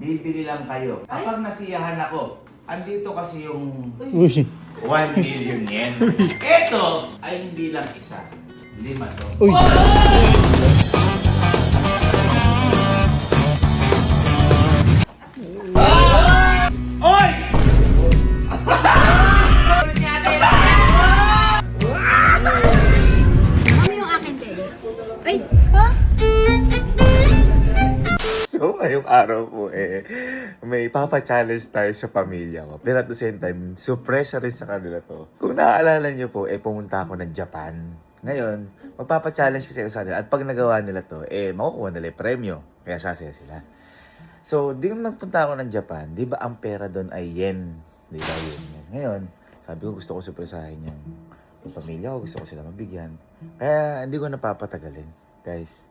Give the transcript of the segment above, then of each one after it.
bibili lang kayo. Kapag nasiyahan ako, andito kasi yung Uy. 1 million yen. Ito ay hindi lang isa. 5 to. Uy. Oy! Ano yung akin, Ted? Ay, ha? So, ngayong araw po may papa-challenge tayo sa pamilya ko. Pero at the same time, surpresa rin sa kanila to. Kung naaalala nyo po, pumunta ako ng Japan. Ngayon, magpapa-challenge kasi ako sa kanila. At pag nagawa nila to, makukuha nila yung premyo. Kaya sasaya sila. So, di nung nagpunta ako ng Japan, di ba ang pera doon ay yen? Di ba yen? Ngayon, sabi ko gusto ko surpresahin yung pamilya ko. Gusto ko sila mabigyan. Kaya hindi ko napapatagalin. Guys,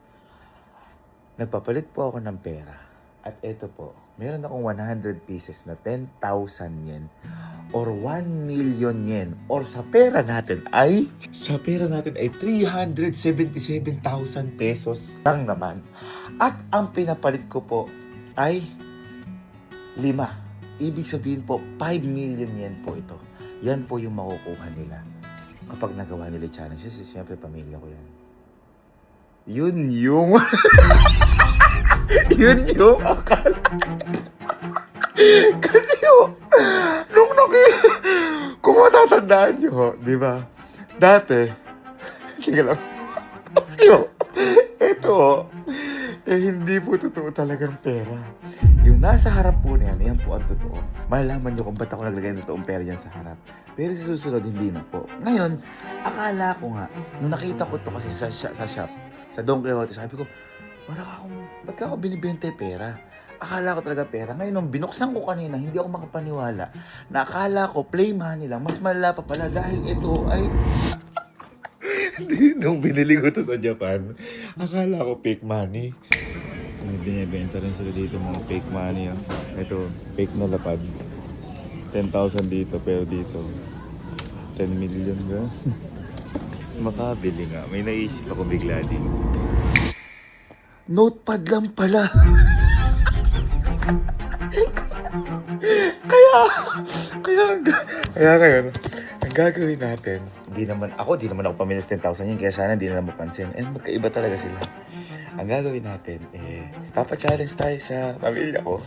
nagpapalit po ako ng pera. At eto po, meron akong 100 pieces na 10,000 yen or 1 million yen or sa pera natin ay 377,000 pesos lang naman. At ang pinapalit ko po ay 5. Ibig sabihin po, 5 million yen po ito. Yan po yung makukuha nila kapag nagawa nila challenge. Kasi siyempre pamilya ko yan. Yun yung yun yung akala. Kasi nung kung matatandaan nyo, di ba? Dati, tingnan lang. Kasi eto, hindi po totoo talagang pera. Yung nasa harap po na yan po ang totoo. Malalaman nyo kung ba't ako naglagay ng totoong pera dyan sa harap. Pero sa susunod, hindi na po. Ngayon, akala ko nga, nung nakita ko to kasi sa shop, sa Don Quixote, sabi ko, ba't ka ako binibenta yung pera? Akala ko talaga pera. Ngayon, nung binuksan ko kanina, hindi ako makapaniwala na akala ko play money lang. Mas malala pa pala dahil ito ay... Nung binili ko to sa Japan, akala ko fake money. May binibenta rin sila dito mga fake money. Ito, fake na lapad. 10,000 dito, pero dito 10 million ga. Makabili nga. May naisip ako bigla din. Notepad lang pala. Kaya ngayon, ang gagawin natin, di naman ako pamilis 10,000 yun, kaya sana hindi na lang mapansin. Magkaiba talaga sila. Ang gagawin natin, papa-challenge tayo sa pamilya ko.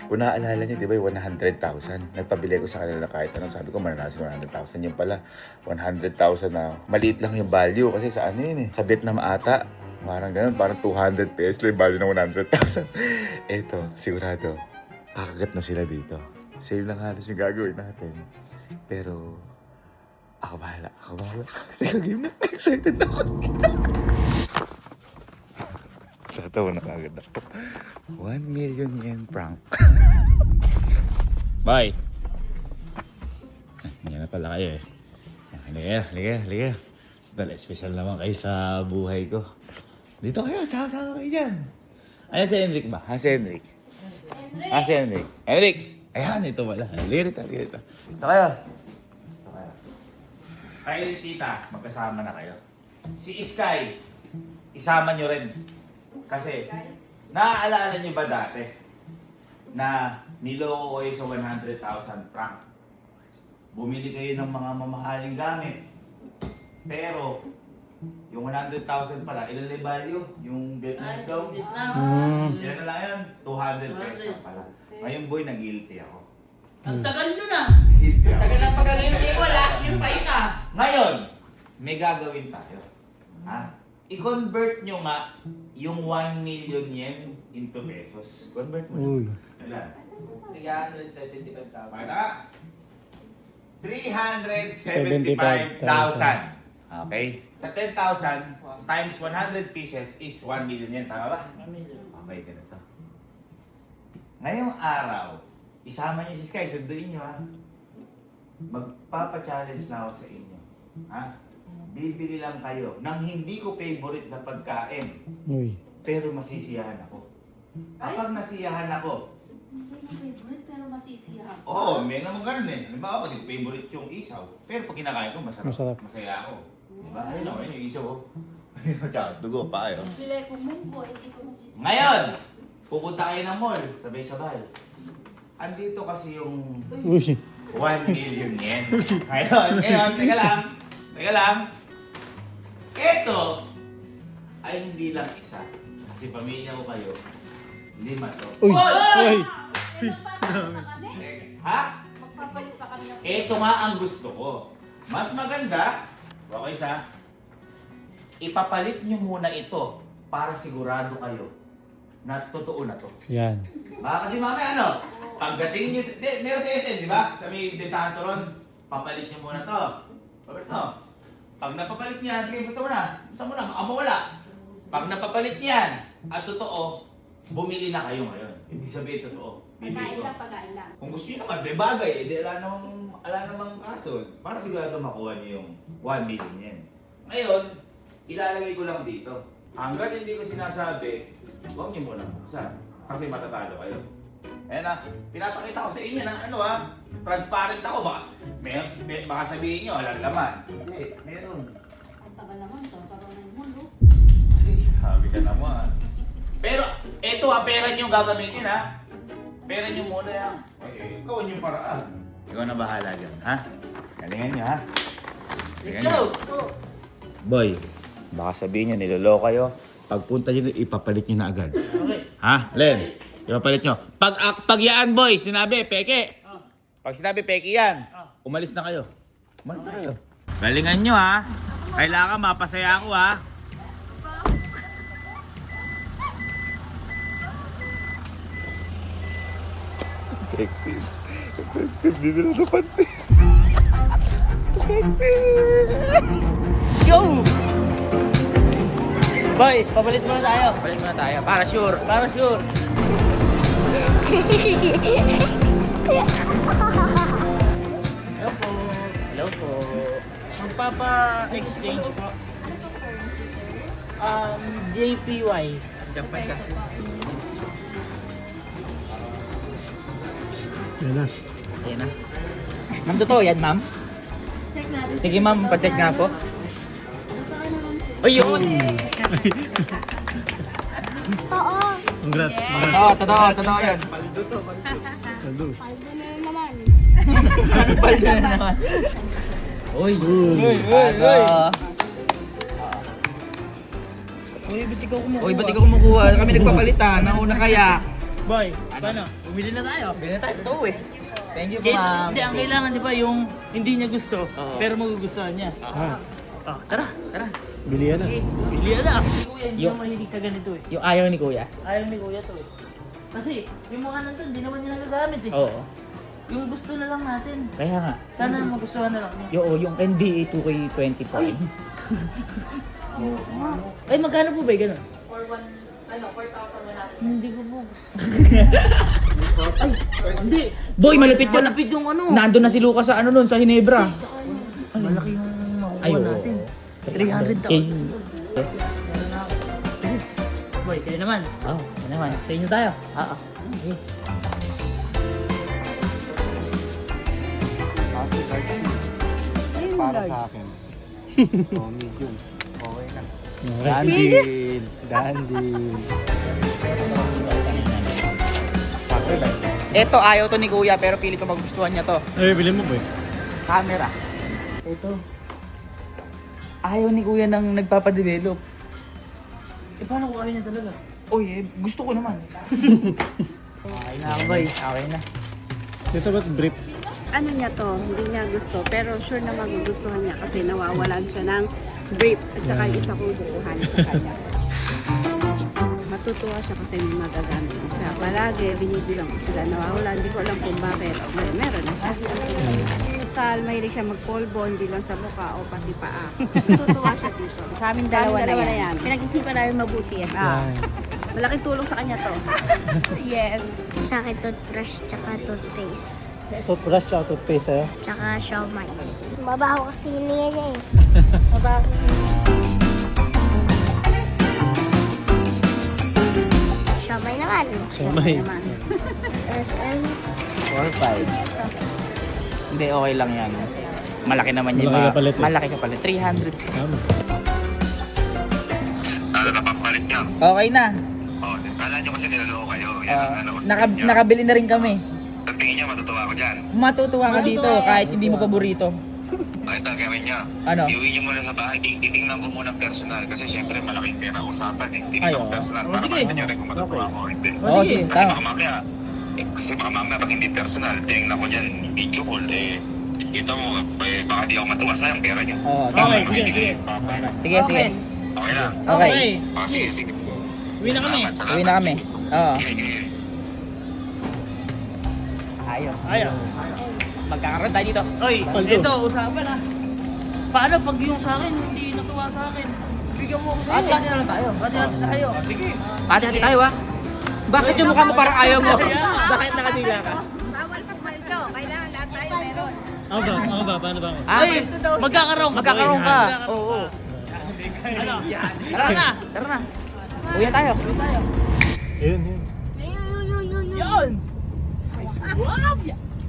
Kung naaalala niyo, di ba yung 100,000? Nagpabili ko sa kanila kahit ano. Sabi ko, mananasa 100,000. Yung pala, 100,000 na maliit lang yung value. Kasi sa ano yun sa Vietnam ata. Parang ganun, parang 200 pesos lang yung value ng 100,000. Eto, sigurado, kakagat na sila dito. Save lang halos yung gagawin natin. Pero, ako bahala. Teka, game na. Excited na ako dito. Tatawa na kagad ako. 1 million yen prank. Bye! Yan na pala kayo Halika. Dahil special naman kayo sa buhay ko. Dito kayo, sama-sama kayo dyan. Ayan si Enric ba? Si Enric. Enric! Ayan, ito pala. Halika rito. Ito kayo. Kayo ni tita, magkasama na kayo. Si Sky, isama nyo rin. Kasi, naaalala nyo ba dati na niloko kayo sa 100,000 franc? Bumili kayo ng mga mamahaling gamit. Pero, yung 100,000 pala, ilan na value? Yung Vietnam daw? Yan na lang yan, 200 pesos pala. Ngayon boy, nag-guilty ako. Ang tagal nyo na. Guilty ako. Tagal ng pagkalimti ko, last year pa ita. Ngayon, may gagawin tayo. I-convert nyo nga yung 1 million yen into pesos. Convert mo na. Uy. Ilan? 375,000. Para 375,000. Okay? Sa 10,000 times 100 pieces is 1 million yen. Tama ba? Okay, ganito. Ngayong araw, isama niyo si Sky. Sunduin niyo Magpapa-challenge na ako sa inyo. Bibili lang kayo ng hindi ko favorite na pagkain. Uy. Pero masisiyahan ako. Kapag nasiyahan ako, Hindi ko favorite, pero masisiyahan. oo, may naman ganun Halimbawa, hindi ko favorite yung isaw. Pero pag kinakain ko, Masarap. masaya ako. Diba? Ayun yung isaw. Tsaka, dugo pa kayo. Bili ko munggo, hindi ko masisiyahan. Ngayon, pupunta kayo ng mall, sabay-sabay. Andito kasi yung Uy. 1 million yen. Ngayon, teka lang. Ito ay hindi lang isa. Kasi pamilya ko kayo, 5 to. Uy. Oy! Uy. Ha? Magpapalit pa kami ng... Ito nga ang gusto ko. Mas maganda, okay sa, ipapalit nyo muna ito para sigurado kayo na totoo na to. Yan. Kasi mamaya ano, pagdating nyo, meron sa SM, di ba? Sa may bentahan to ron, papalit nyo muna to. Papalit to. Pag napapalit nyo yan, sige, basta mo na, baka mawala. Pag napapalit nyo yan, at totoo, bumili na kayo ngayon. Ibig sabihin totoo. Bibili ko. Pagkain lang. Kung gusto nyo naman, may bagay, edi ala namang kaso. Para sigurado makuha nyo yung 1 million yen. Ngayon, ilalagay ko lang dito. Hanggat hindi ko sinasabi, huwag nyo muna buksan. Kasi matatalo kayo. Ayan na, pinapakita ko sa inyo na transparent ako. Baka sabihin nyo, walang laman. Hindi, meron. Ang tagal naman, sasaraw na yung mundo. Ay, habi ka naman. Pero, eto pera nyo gagamitin Pera nyo muna yan. Okay, gawin yung paraan. Ikaw na bahala dyan, ha? Galingan nyo, ha? Let's go! Boy, baka sabihin nyo, niloloko kayo. Pagpunta nyo, ipapalit nyo na agad. Okay. Ha? Len, ipapalit nyo. Pag yaan, boy, sinabi, peke. Pag sinabi, peke yan. Umalis na kayo. Umalis na kayo. Galingan nyo, ha? Kailangan mapasaya ako, ha? Hindi nila napansin. Go! Boy, papalit muna tayo. Papalit muna tayo. Para sure. Para sure. Hello po. Hello po. Magpapa-exchange po. JPY. Japan kasi. Yan na. Ayan na. Ma'am, totoo yan, ma'am? Check natin. Sige, ma'am. Pa-check nga po. Totoo naman po. Ay, yun! Oo. Congrats. Totoo yan. Paldo. Paldo na naman. Paldo na naman. Uy! Uy! Uy, ba't ikaw kumukuha? Uy, ba't ikaw kumukuha? Kami nagpapalitan. Nauna kaya. Boy, paano? Bumili na tayo. Bili na tayo. Totoo eh. Thank you, ma'am. Hindi, ang kailangan di ba yung hindi niya gusto, Oo. pero magugustuhan niya. Ah, Oh, tara, tara. bilihan na. Bilihan na. Si Kuya, hindi Yung- naman mahilig sa ganito eh. Yung ayaw ni Kuya? Ayaw ni Kuya to eh. Kasi, yung mga nandun, hindi naman niya nagagamit eh. Oo. Yung gusto na lang natin. Kaya nga. Sana magustuhan na lang niya. Yung NBA 2K25. Ay, magkano po ba yung ganun? For 4,100. Hindi ko po. Ay, hindi. Boy, malupit yun. Malapit yung ano. Nandun na si Lucas sa ano nun, sa Hinebra. Malaki yung makukuha Ay, oo. natin. 300,000. Boy, kayo naman. Oo, ano naman. Sa inyo tayo. Oo. Okay. Para sa akin. Oh, medium. Okay na. Dandil. Dandil. Sakto lang. Ito, ayaw to ni Kuya, pero pili ko magustuhan niya to. Ay, bilhin mo ba? Camera. Ito. Ayaw ni Kuya nang nagpapadevelop. Eh, paano kung ayaw niya talaga? Uy, gusto ko naman. Okay na, boy. Okay na. Ito ba't brief? Ano niya to, hindi niya gusto, pero sure na magugustuhan niya kasi nawawalan siya ng brief at saka yung isa kong bukuhan sa kanya. Matutuwa siya kasi may magagamit na siya. Palagi, binibilang ko sila nawawala. Hindi ko alam kung bakit. Okay, meron na siya. Total, mahilig siya magpolvo, hindi lang sa mukha o pati paa. Natutuwa siya dito. Sa amin dalawa na yan. Pinag-isipan namin mabuti. Malaking tulong sa kanya to. Yes. Sa akin, toothbrush tsaka toothpaste. Toothbrush o toothpaste sa'yo? Tsaka siomay. Mabaho kasi hininga niya eh. Mabaho. Siomay naman. Siomay. naman. SM. 4-5. Hindi, okay lang yan. Malaki naman yung Malaki kapalit eh. Malaki ka palit. 300. Tama. Ano na papalit niya? Okay na. Oh, kala Akala nyo kasi niloloko kayo. Yan ang ano ko sa inyo. Nakabili na rin kami. Sa tingin nyo, matutuwa ako dyan. Matutuwa ka dito kahit hindi mo paborito. Bakit ang gawin nyo? Ano? Iuwi nyo muna sa bahay. Titingnan ko muna personal. Kasi syempre malaking pera usapan eh. Titingnan ko oo. personal. Oh, Para sige. makita nyo rin kung matutuwa ako o hindi. Oh, sige, Kasi tama. baka mamaya, pag hindi personal, tingnan ko dyan, video call, kita mo, baka di ako matuwa. Sayang pera nyo. Oo, Okay, sige, sige. Sige, sige. Okay lang. Okay. Sige, sige. Uwi na kami. Salamat, Uwi na kami. Oo. Sige, sige. Ayos. Ayos. Magkakaroon tayo dito. Oy, ito, usapan ah. Paano pag yung sa akin, hindi natuwa sa akin? Bigyan mo ako sa'yo. Hati-hati na lang tayo. Hati-hati tayo. Sige. Hati-hati tayo ha. Bakit yung mukha mo parang ayaw mo? Bakit nakadila ka? Bawal magmaldo. Kailangan lahat tayo meron. Ako ba? Paano ba ako? Ay, Magkakaroon ka. Oo. Ano? Tara na. Tara na. Uwi na tayo. Yun. Yun.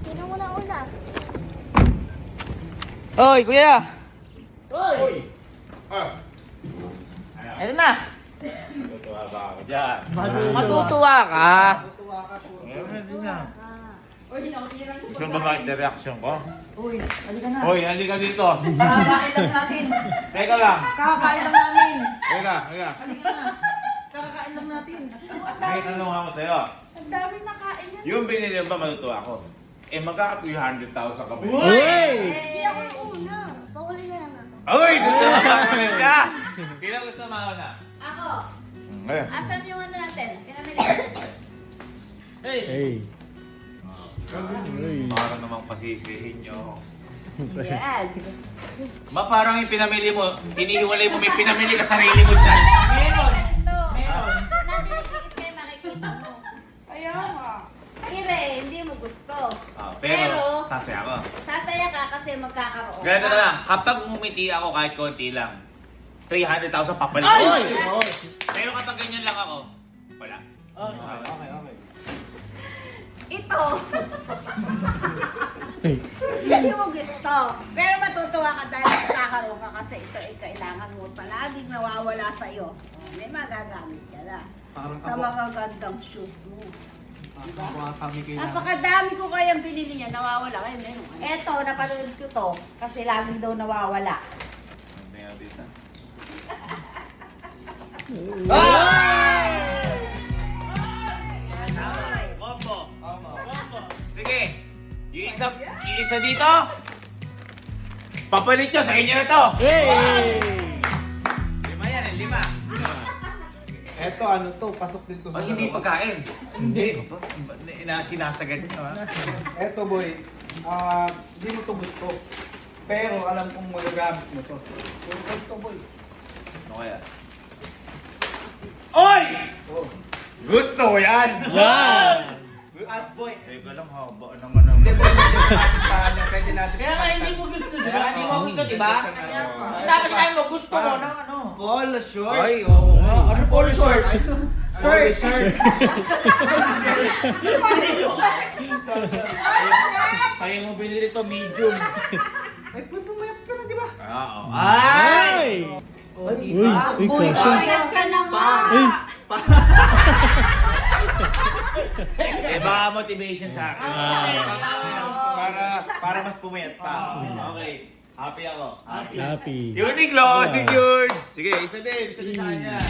Sino mo na una? Hoy, kuya. Hoy! Eto na. Matutuwa ba ako dyan? Matutuwa ka. Gusto mo ba makita reaction ko? Uy, halika na. Hoy, halika dito. Kakakain lang natin. Teka lang. Kakakain lang namin. Teka, teka. Halika na. Kakakain lang natin. May tanong ako sa'yo. Ang dami nakain yan. Yung binili mo ba matutuwa ako? Eh, magkaka-300,000 ka ba? Hindi ako yung una. Pauli na lang ako. Uy! Gusto mo mauna ka! Sino gusto mauna? Ako. Eh. Asan yung ano natin? Pinamili. Hey! Para namang pasisihin nyo. Yes. Ba parang yung pinamili mo, hinihiwalay mo, may pinamili ka sarili mo dyan. Meron. Nadiligis kayo makikita mo. Kaya nga. Ire, hindi mo gusto. Pero, sasaya ako. Sasaya ka kasi magkakaroon. Ganito na lang, kapag umiti ako kahit konti lang, 300,000 papalit ko. Pero kapag ganyan lang ako, wala. Okay. Ito. Hindi mo gusto. Pero matutuwa ka dahil magkakaroon ka kasi ito ay kailangan mo palaging nawawala sa'yo. Oh, may magagamit ka na. Sa mga gandang shoes mo. Diba? Napakadami ko kayang binili niya, nawawala. Ay, meron. Eto, napanood ko to kasi laging daw nawawala. Combo. Sige. Yung isa dito. Papalit nyo sa inyo na to. Lima yan, lima. Eto, ano to? Pasok din to sa Hindi pagkain. Hindi. Sinasagad nyo ha. Eto, boy. Hindi mo to gusto. Pero alam kong magagamit mo to. Ito, boy. Ano kaya? Oy! Gusto ko yan! At boy, Teka lang, haba naman ang... hindi, boy. Pwede natin. Kaya hindi mo gusto, di ba? Hindi mo gusto, diba? Dapat sinabi mo, gusto mo ng ano. Polo short. Ay, oo nga. Ano polo short? Short. Sayang mo binili to, medium. Ay, pumayat ka na, di ba? Oo. Ay! Payat ka na nga! Eh, baka motivation sa akin. Para mas pumayat pa. Okay. Happy ako. Happy. Uniqlo, secured. Sige, isa din sa kanya.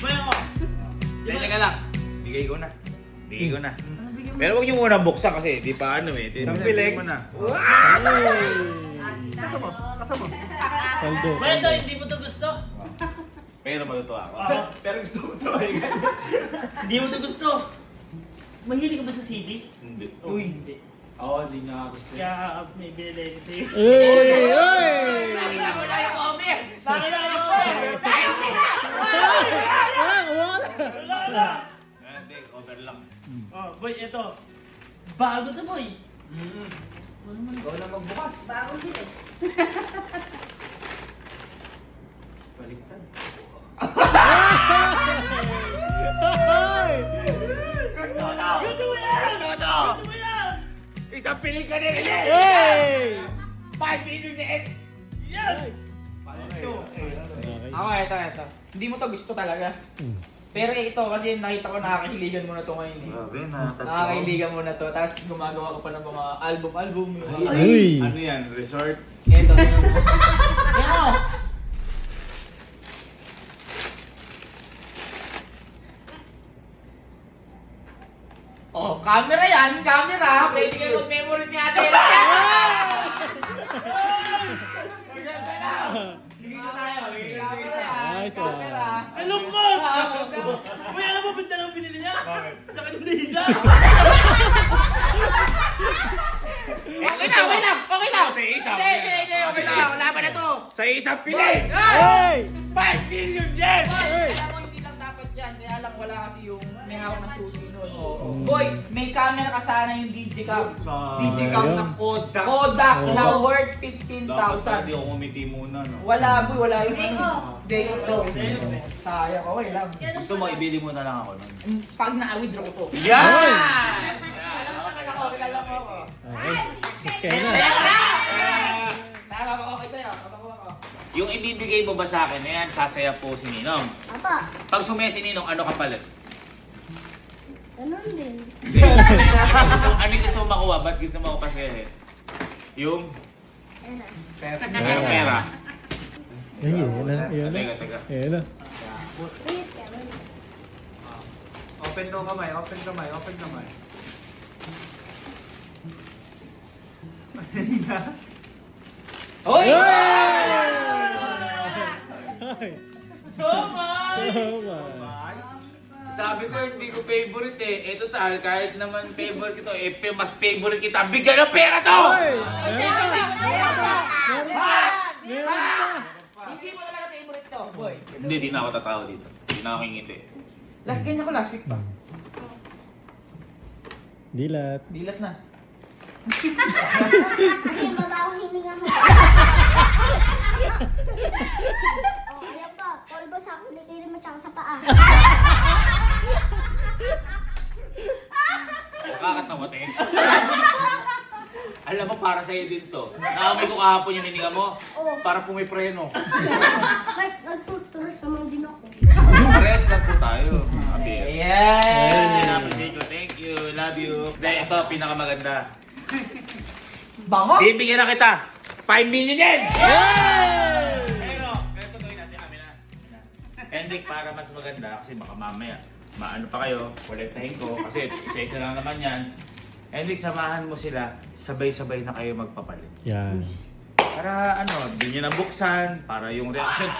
Bay ako. Teka lang. Bigay ko na. Pero huwag yung unang buksan kasi di pa ano eh. Pilik. mo na. Kasama. Ba ito, hindi mo to gusto? Pero matutuwa ako. Pero gusto ko to. Hindi mo to gusto? Mahilig ka ba sa CD? Hindi. Uy, hindi. Oo, hindi niya gusto. Kaya may binili ko sa'yo. Hindi, over lang. Oh, boy, ito. Bago to, boy. Ikaw na magbukas. Bagong bili. Baliktad. Gusto mo yan! Toto! Gusto mo yan! Isang piling ka na rin eh! 5 million na eh! Yes! Ako, ito. Hindi mo to gusto talaga. Pero ito kasi nakita ko nakakahiligan mo na to ngayon. Grabe na. Nakakahiligan mo na to. Tapos gumagawa ka pa ng mga album. Ay! Ano yan? Resort? Ito. Yan. Oh, camera yan, camera. Pwede kayo mag-memory ni ate. Maganda na. Bigyan tayo. Nice one. Camera. Ay, lungkot! Uy, alam mo, banda lang binili niya? Bakit? Sa kanilisa! Okay na. Sa isa. Hindi, okay na. Wala pa na to. Sa isang pili! Hey! 5 million yen! Alam mo, hindi lang dapat yan. Kaya lang wala kasi yung may hawak na susi nun. Boy, may camera ka sana yung DJ cam. DJ cam na Kodak. Kodak na worth 15,000. ako umiti muna, no? Wala, boy. Wala yung Day off. Sayang. Okay lang. Gusto mo, ibili mo na lang ako nun. Pag na-withdraw ko to. Yan! Kilala ko ako. Okay na. Tama ba okay sa'yo? Tama ko ako. Yung ibibigay mo ba sa akin na yan, sasaya po si Ninong. Apa, Pag sumaya si Ninong, ano kapalit? ganun din. Ano yung gusto mo makuha? Ba't gusto mo ako pasayahin? Yung pera. Ayun na. Ayun na. Teka. Ayun na. Open kamay. Hoy! Ay! Jomar! Sabi ko, hindi ko favorite eh. Ito tal, kahit naman favorite ito, mas favorite kita, bigyan ng pera to! Hindi mo talaga favorite to, boy. Hindi, di na ako tatawa dito. Di na ako ngingiti. Last ganyan ko last week pa. Dilat. Dilat na. Kasi mabaho hininga mo. Oh, ayan pa. Polvo sa kulikili mo tsaka sa paa. Nakakatawa, te. Alam mo, para sa'yo din to. Naamoy ko kahapon yung hininga mo. Para pumipreno. Kahit nagtutulos naman din ako. Parehas lang po tayo. Abi. Yeah! Na-appreciate ko. Thank you. Love you. Dahil ito, pinakamaganda. Bango? Bibigyan na kita. 5 million yen! Pero, ganito gawin natin kami na. Ending para mas maganda kasi baka mamaya maano pa kayo, kolektahin ko kasi isa-isa lang naman yan. Ending, samahan mo sila, sabay-sabay na kayo magpapalit. Yan. Para ano, din nyo nabuksan, para yung reaction,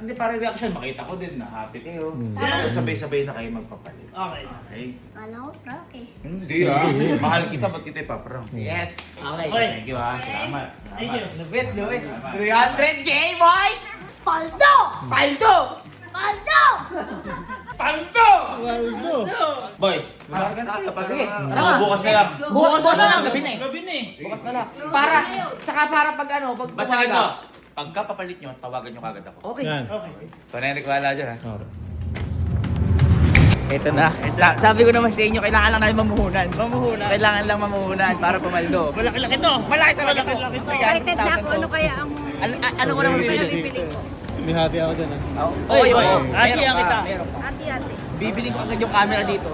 hindi para reaction, makita ko din na happy kayo. Para sabay-sabay na kayo magpapalit. Okay. Okay? Kala ko, prank eh. Hindi ah. Mahal kita, ba't kita ipaparang? Yes. Okay. Okay. Thank you ah. Salamat. Thank you. Lupit. 300k, boy! Paldo! Paldo! Paldo! Paldo! Waldo! Boy, Sige. Tara, bukas na lang. Bukas na lang. Gabi na eh. Gabi na eh. Bukas na lang. Para, tsaka para pag ano, pag Basta ganito, pagka papalit nyo, tawagan nyo kagad ako. Okay. Yan. Okay. Panenrik, wala dyan ha. Okay. Ito na. Sabi ko naman sa inyo, kailangan lang natin mamuhunan. Kailangan lang mamuhunan para pumaldo. Malaki-laki to. Malaki talaga to. Malaki to. Excited na ako. Ano kaya ang Ano ko naman bibili? bibili ko? May hati ako dyan ah. Oy, Hati ang kita. Meron pa. Ate. Bibili ko agad yung camera dito.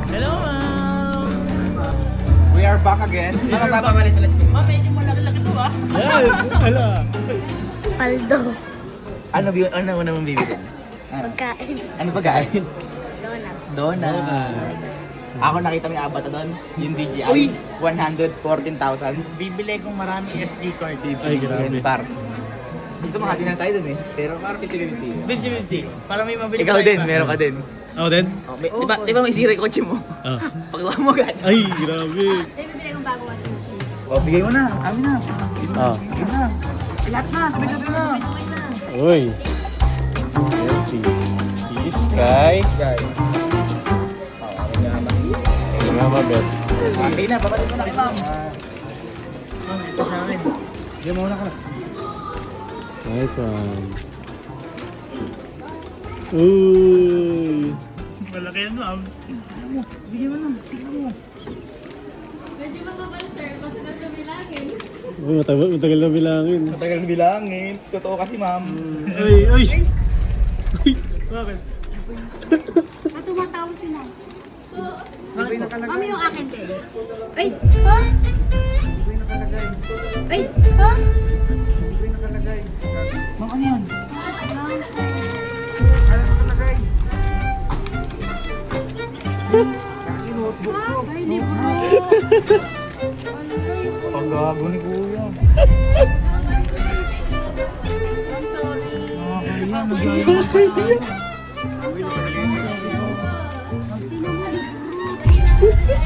Hello, ma'am. We are back again. Para papalit ulit. Ma'am, medyo malaki-laki to ah. Yes! Ala! Paldo. Ano naman bibili? Pagkain. Ano pagkain? Donut. Donut. Ako nakita mo yung abata doon, yung DJI. 114,000. Bibili kong maraming SD card. Ay, grabe. Bar. Gusto mo hati na tayo dun eh. Pero parang 50-50. 50-50. Para may mabili Ikaw tayo. din, meron ka din. Ako din? Oh, di ba may sira yung kotse mo? Ah. Pagawa mo agad. Ay, grabe. Kasi bibili kong bagong washing machine. O, bigay mo na. Amin na. Ah. Bigay mo na. Lahat na, sabi-sabi na. Uy. Let's see. Sky. Mga mabet. Okay na, babalik mo na kay ma'am. Diyan muna ka na. Nice one. Uy. Malaki yan, ma'am. Bigay mo na, tignan mo. Matagal na bilangin. Matagal bilangin. Totoo kasi, ma'am. Ay, ay! Bakit? Ba't tumatawag si Nan? Hindi nakalagay. Mami yung akin din. Ay! Ha? Hindi nakalagay. Ay! Ha? Hindi nakalagay. Ma'am, ano yan? Ano nakalagay? Yung notebook ko. Ay, libro! Ang gago ni Kuya. I'm sorry. Nakakaya, nagyayang pa tayo.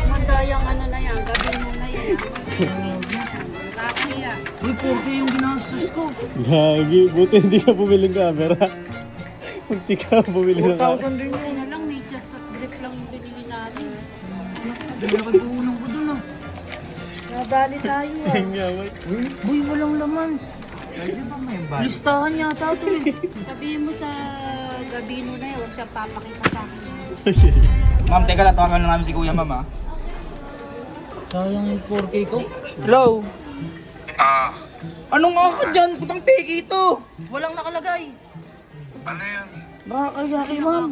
Magdayang ano na yan, gabi mo na yan. Nakakahiya. Uy, 4K yung ginastos ko. Gagi, buti hindi ka bumili ng camera. Hindi ka bumili ng camera. 4,000 din Kaya na lang, may just at grip lang yung binili natin. Dalawang puhunan ko dun ah. Nadali tayo ah. Uy, walang laman. Listahan yata ito eh. Sabihin mo sa Gabino na yun, huwag siya papakita sa akin. Ma'am, teka lang. Tawagan na namin si Kuya, ma'am, ha? Sayang yung 4K ko. Hello? Anong nga ka dyan? Putang peki ito. Walang nakalagay. Ano yan? Nakakaya kay ma'am.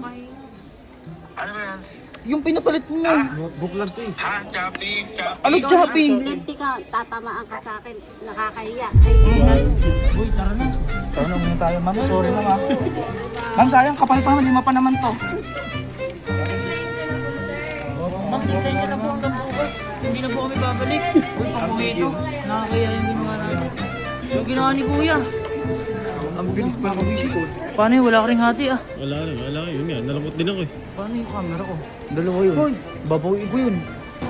Ano ba yan? Yung pinapalit mo. Notebook lang to eh. Ha? Choppy? Choppy? Ano chopping? Lenti ka, tatamaan ka sa akin. Nakakahiya. Uy, tara na. Tara na muna tayo, ma'am. Sorry, ma'am, ha? Ma'am, sayang. Kapal pa naman. 5 pa naman to. Ma'am, tingnan niyo na po hanggang bukas. Hindi na po kami babalik. Uy, panguwi ito. Nakakaya yung ginawa natin. Yung ginawa ni Kuya. Ang bilis pa nakabisi ko. Paano yun? Wala ka ring hati ah. Wala. Yun nga, nalungkot din ako eh. Paano yung camera ko? Dalawa yun. Hoy, babawi ko yun.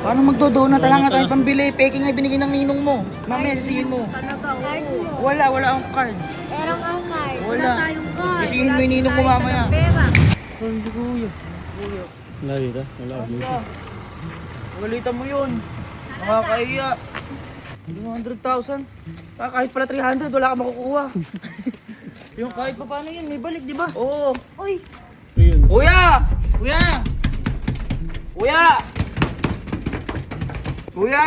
Paano magdodonut? Wala nga tayo pambili. Peki nga binigay ng ninong mo. Mamaya sisihin mo. Talaga, oo. Wala akong card. Erang ang card. Wala. Tayong card. Sisihin mo yung ninong mo mamaya. Pera. Paano si Kuya? Wala dito. Wala. Pagalitan mo yun. Nakakahiya. 200,000. Kahit pala 300, wala ka makukuha. Yung kahit pa paano yun, may balik di ba? Oo. Uy, Ayun. Kuya! Kuya! Kuya! Kuya!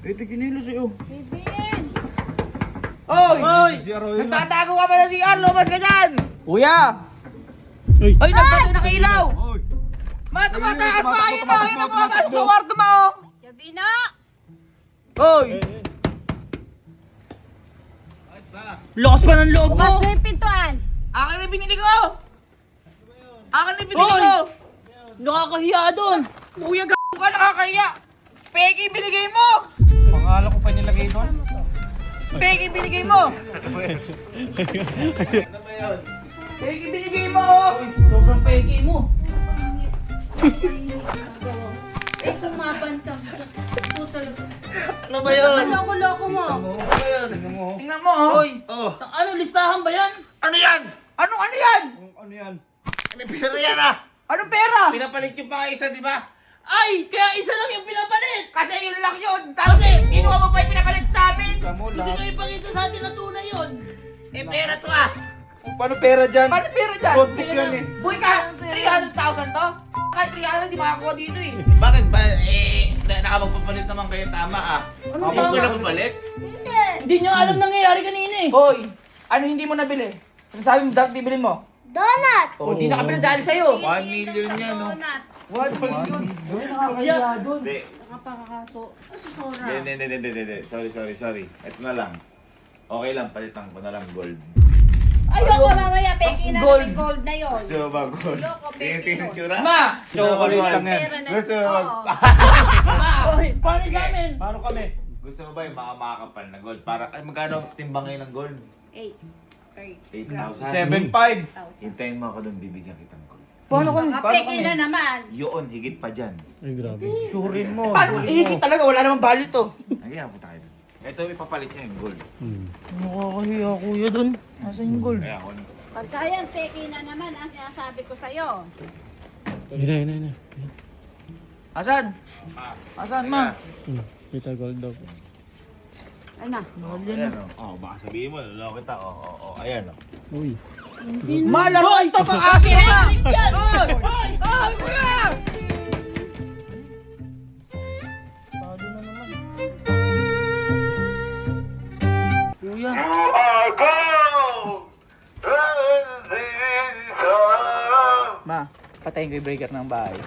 Ito kinilo sa'yo. Bibin. Hoy! Hoy! Nagtatago ka pa na si Arlo, mas ka dyan! Kuya! Ay! Ay, nagpatay na ilaw! Ma, tumatakas pa kayo mo! Ayun ang mga sa kwarto mo! Gabino! Hoy! Lakas pa ng loob mo! Bukas na yung pintuan. Akin na binili ko! Akin na binili Hoy! ko! Nakakahiya doon! Kuya, g***o ka, nakakaya! Peki, binigay mo! Pangalan ko pa nilagay doon. Peki, binigay mo! Peki, binigay mo! Sobrang peki mo! Eh, kumaban ka. Putol. Ano ba yun? Loko-loko mo. Tingnan mo, oh! Hoy! Ano, listahan ba yan? Ano yan? Ano yan? Ano yan? May pera yan ah! Anong pera? Pinapalit yung pa isa, di ba? Ay! Kaya isa lang yung pinapalit! Kasi yun lang yun! Tapos kinuha mo pa yung pinapalit namin! Gusto nyo ipakita sa atin na tunay yun! Eh, pera to ah! Paano pera dyan? Paano pera dyan? Notebook yan eh. Boy ka, 300,000 to? Kahit 300, di makakuha dito eh. Bakit ba? Nakapagpapalit naman kayo tama ah. Ano ba? ko nagpapalit? Hindi nyo alam nangyayari kanina eh! Hoy, ano hindi mo nabili? Ano sabi mo, dapat bibili mo? Donut! Oh, hindi nakabili dahil sa'yo. 1 million yan no? Donut. What? Nakakaya doon. Hindi. Nakapakakaso. Sora. Hindi. Sorry. Ito na lang. Okay lang, palitan ko na lang gold. Ayoko mamaya, peki na Gold. namin gold na yun. Gusto mo ba gold? Loko, peki Tingin yun. tsura? Ma! Chocolate lang yan. Pera na. Gusto mo ba? Hoy! Paano sa amin? Paano kami? Gusto mo ba yung mga makakapal na gold? Para, ay magkano ang timbang ngayon ng gold? 7.5. 8,000. Hintayin mo ako doon, bibigyan kita ng gold. Paano kami? Peki na naman. Yun, higit pa dyan. Ay, grabe. Surin mo. Paano? Ihigit talaga, wala namang value to. Nagyan po tayo doon. Ito, ipapalit niya yung gold. Nakakahiya kuya dun. Nasaan yung gold? Kaya ako, Pagka yan, peki na naman ang sinasabi ko sa'yo. Hina. Asan? Asan, ma? Kita gold daw. Ay na. ayan o. Oh, baka sabihin mo, lalo kita. Ayan o. Uy. Malaro ito pang akin na! Yan! Hoy! Hoy! Kuya! Patayin ko yung breaker ng bahay.